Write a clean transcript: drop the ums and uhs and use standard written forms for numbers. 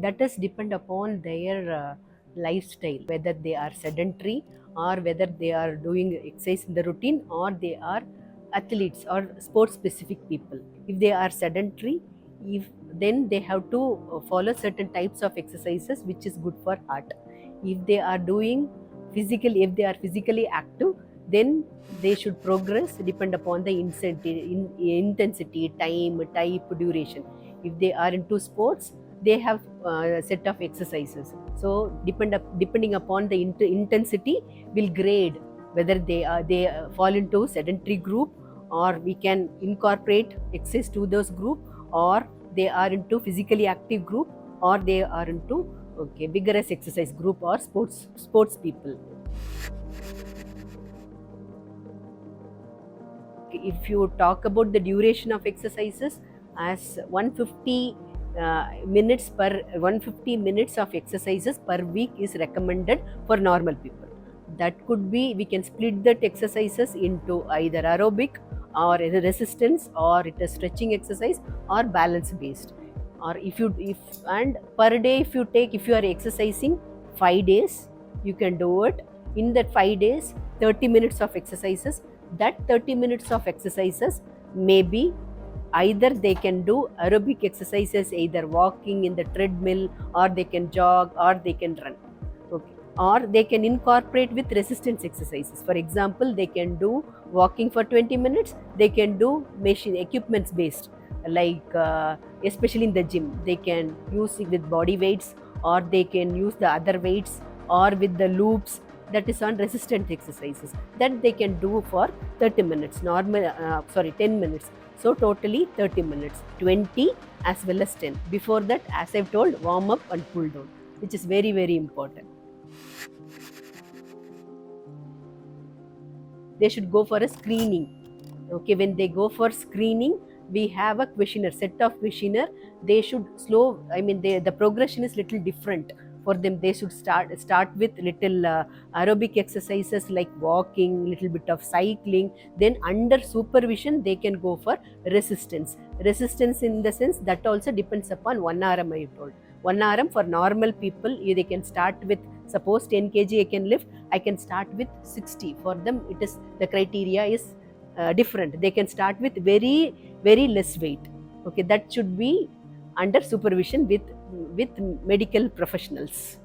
that is depend upon their lifestyle, whether they are sedentary or whether they are doing exercise in the routine or they are athletes or sports specific people. If they are sedentary, if then they have to follow certain types of exercises which is good for heart. If they are doing physically, if they are physically active, then they should progress depend upon the intensity, time, type, duration. If they are into sports, they have a set of exercises. So depending upon the intensity will grade whether they fall into sedentary group, or we can incorporate exercise to those group, or they are into physically active group, or they are into vigorous exercise group or sports people. If you talk about the duration of exercises, as 150 minutes of exercises per week is recommended for normal people. That could be, we can split that exercises into either aerobic or resistance, or it is stretching exercise or balance based. Or if and per day, if you are exercising 5 days, you can do it. In that 5 days, 30 minutes of exercises. That 30 minutes of exercises may be either they can do aerobic exercises, either walking in the treadmill, or they can jog, or they can run. Okay. Or they can incorporate with resistance exercises. For example, they can do walking for 20 minutes, they can do machine equipments based, like especially in the gym, they can use it with body weights, or they can use the other weights, or with the loops. That is on resistant exercises that they can do for 30 minutes, 10 minutes. So totally 30 minutes, 20 as well as 10. Before that, as I've told, warm up and cool down, which is very, very important. They should go for a screening. Okay, when they go for screening, we have a questionnaire, set of questionnaire. They should the progression is little different for them. They should start with little aerobic exercises like walking, little bit of cycling. Then under supervision, they can go for resistance. Resistance in the sense that also depends upon 1 RM, I told. 1 RM for normal people, they can start with, suppose 10 kg I can lift, I can start with 60. For them, it is, the criteria is different. They can start with very, very less weight. Okay, that should be under supervision with medical professionals.